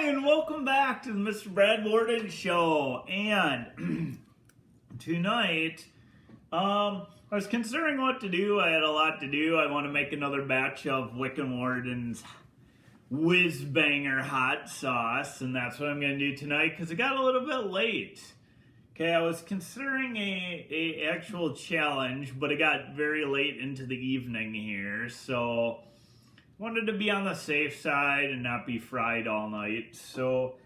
Hi, and welcome back to the Mr. Brad Worden Show. And tonight, I was considering what to do. I had a lot to do. I want to make another batch of Worden's Whizbanger hot sauce, and that's what I'm going to do tonight because it got a little bit late. Okay, I was considering a actual challenge, but it got very late into the evening here, so wanted to be on the safe side and not be fried all night. So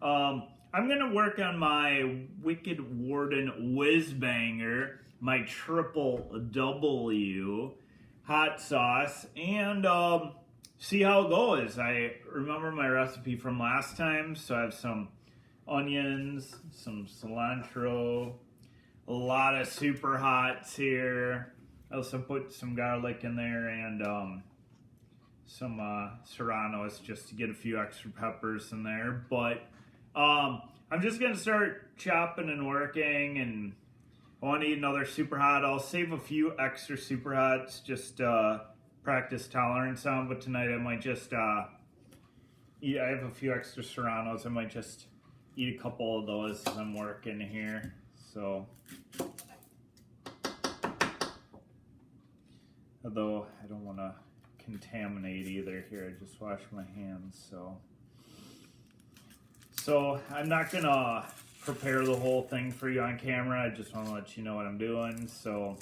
I'm gonna work on my Worden Whizbanger, my triple W hot sauce, and see how it goes. I remember my recipe from last time, so I have some onions, some cilantro, a lot of super hots here. I also put some garlic in there and some serranos just to get a few extra peppers in there. But I'm just gonna start chopping and working, and I want to eat another super hot. I'll save a few extra super hots, just practice tolerance on, but tonight I might just eat. I have a few extra serranos. I might just eat a couple of those as I'm working here. So, although I don't want to contaminate either here, I just washed my hands. So I'm not gonna prepare the whole thing for you on camera. I just want to let you know what I'm doing. So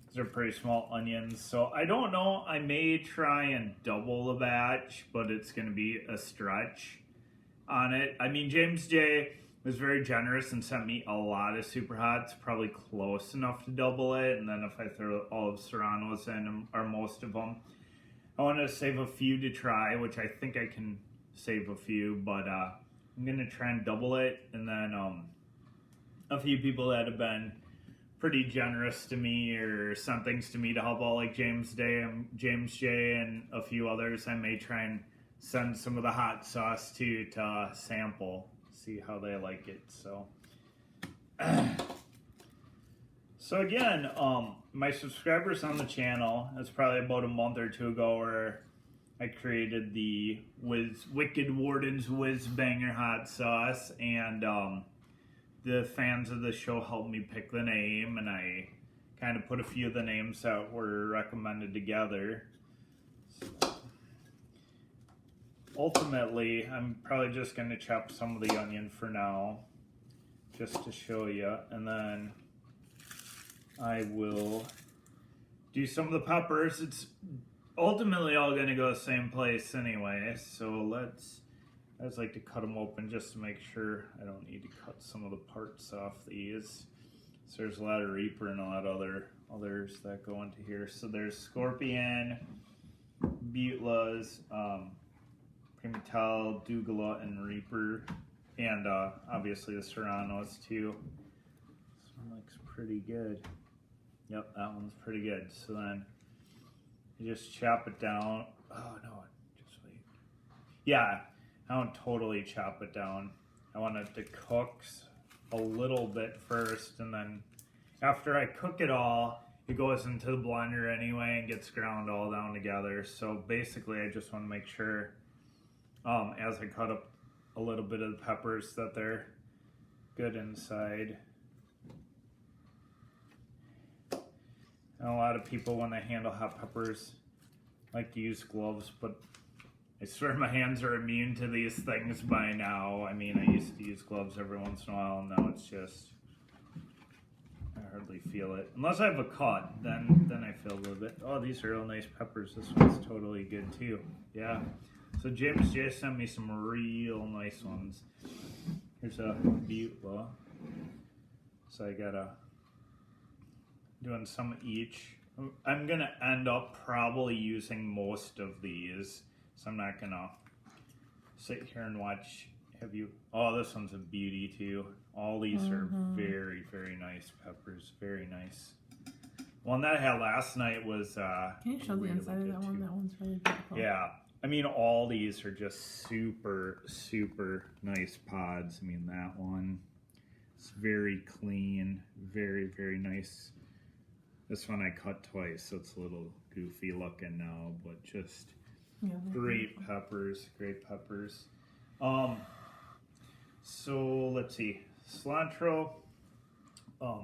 these are pretty small onions. So I don't know, I may try and double the batch, but it's gonna be a stretch on it. I mean, James J was very generous and sent me a lot of super hots, probably close enough to double it. And then if I throw all of serranos in, or most of them, I want to save a few to try, which I think I can save a few, but I'm going to try and double it. And then a few people that have been pretty generous to me or sent things to me to help out, like James J and a few others, I may try and send some of the hot sauce to sample, see how they like it. So again, my subscribers on the channel, it's probably about a month or two ago where I created the Worden's Whizbanger hot sauce, and the fans of the show helped me pick the name, and I kind of put a few of the names that were recommended together. So, ultimately, I'm probably just going to chop some of the onion for now, just to show you, and then I will do some of the peppers. It's ultimately all going to go the same place anyway, so I just like to cut them open just to make sure I don't need to cut some of the parts off these. So there's a lot of Reaper and a lot of others that go into here. So there's Scorpion, Butlas, Primatel, Dougala, and Reaper, and obviously the Serranos too. This one looks pretty good. Yep, that one's pretty good. So then you just chop it down. Oh no, just wait. Yeah, I don't totally chop it down. I want it to cook a little bit first, and then after I cook it all, it goes into the blender anyway and gets ground all down together. So basically I just want to make sure as I cut up a little bit of the peppers that they're good inside. And a lot of people, when they handle hot peppers, like to use gloves, but I swear my hands are immune to these things by now. I mean, I used to use gloves every once in a while, and now it's just, I hardly feel it. Unless I have a cut, then I feel a little bit. Oh, these are real nice peppers. This one's totally good too. Yeah. So James J sent me some real nice ones. Here's a Butla. So I gotta doing some each. I'm gonna end up probably using most of these, so I'm not gonna sit here and watch. Oh, this one's a beauty too. All these are very, very nice peppers. Very nice. One that I had last night was can you show the inside of that one? That one's really beautiful. Yeah, I mean, all these are just super, super nice pods. I mean, that one is very clean, very, very nice. This one I cut twice, so it's a little goofy looking now, but just great peppers, great peppers. So let's see, cilantro. Let's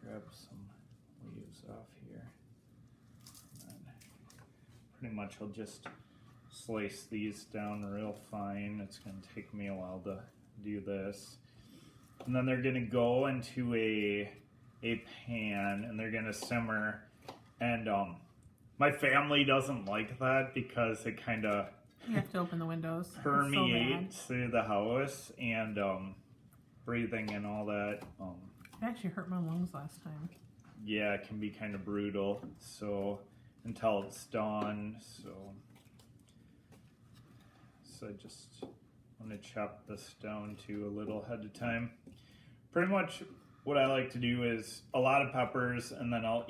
grab some leaves off here. And pretty much I'll just slice these down real fine. It's going to take me a while to do this. And then they're going to go into a pan and they're going to simmer. And my family doesn't like that because it kind of You have to open the windows. permeates through the house and breathing and all that. It actually hurt my lungs last time. Yeah, it can be kind of brutal. So until it's done, so I just want to chop this down to a little ahead of time. Pretty much what I like to do is a lot of peppers, and then I'll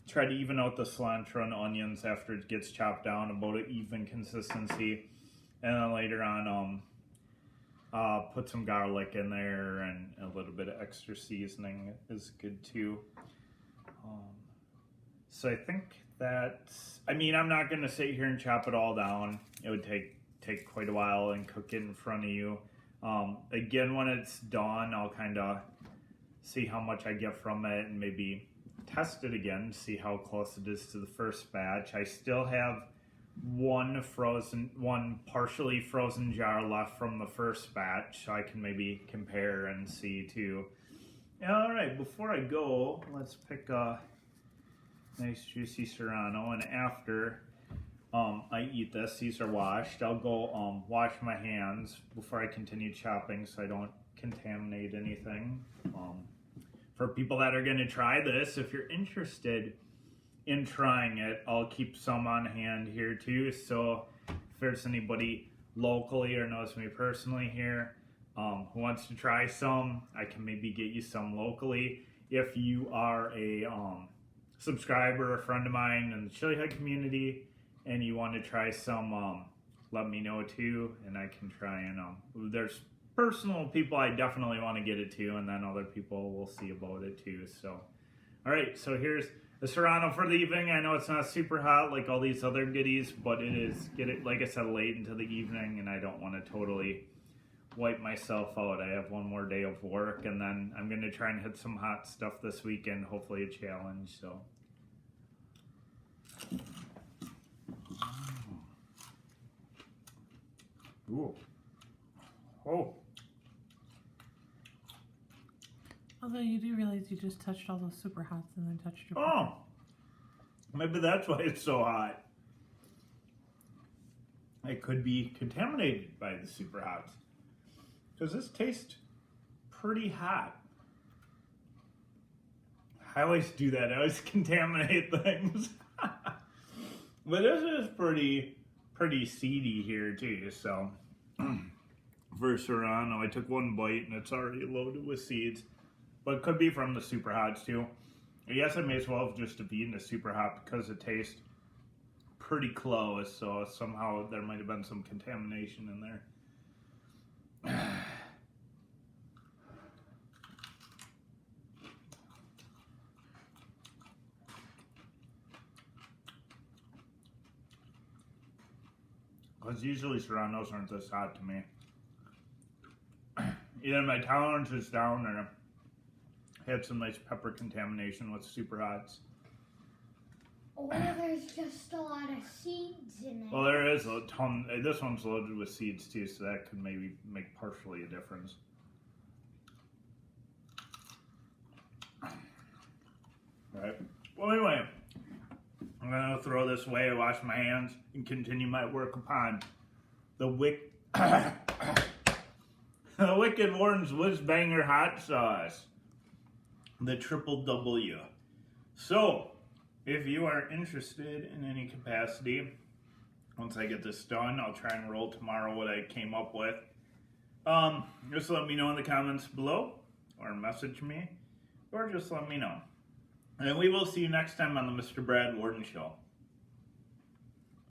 try to even out the cilantro and onions after it gets chopped down, about an even consistency. And then later on, put some garlic in there, and a little bit of extra seasoning is good too. So I think I'm not going to sit here and chop it all down. It would take quite a while and cook it in front of you. Again, when it's done, I'll kind of see how much I get from it and maybe test it again, see how close it is to the first batch. I still have one partially frozen jar left from the first batch, so I can maybe compare and see too. All right, before I go, let's pick a nice juicy Serrano, and after I eat this, these are washed, I'll go wash my hands before I continue chopping so I don't contaminate anything. For people that are going to try this, if you're interested in trying it, I'll keep some on hand here too. So if there's anybody locally or knows me personally here who wants to try some, I can maybe get you some locally. If you are a subscriber, a friend of mine in the Chili Hut community, and you want to try some, let me know too, and I can try and there's personal people I definitely want to get it to, and then other people will see about it too. So, all right, so here's the Serrano for the evening. I know it's not super hot like all these other goodies, but it is, like I said, late into the evening, and I don't want to totally wipe myself out. I have one more day of work, and then I'm going to try and hit some hot stuff this weekend, hopefully a challenge. So. Ooh. Oh. Although you do realize you just touched all those super hots and then touched your Oh. Maybe that's why it's so hot. It could be contaminated by the super hots. Because this tastes pretty hot. I always do that. I always contaminate things. But this is pretty seedy here too, so for Serrano, I took one bite and it's already loaded with seeds, but it could be from the super hots too. I guess I may as well have just have eaten the super hot because it tastes pretty close, so somehow there might have been some contamination in there. Because usually Serranos aren't this hot to me. Either my tolerance is down or I had some nice pepper contamination with super hots. Or there's just a lot of seeds in it. Well, there is a ton. This one's loaded with seeds too, so that could maybe make partially a difference. Right. Well, anyway, I'm gonna throw this away, wash my hands, and continue my work upon the Wicked Warden's Whizbanger hot sauce, the Triple W. So, if you are interested in any capacity, once I get this done, I'll try and roll tomorrow what I came up with. Just let me know in the comments below, or message me, or just let me know. And we will see you next time on the Mr. Brad Worden Show.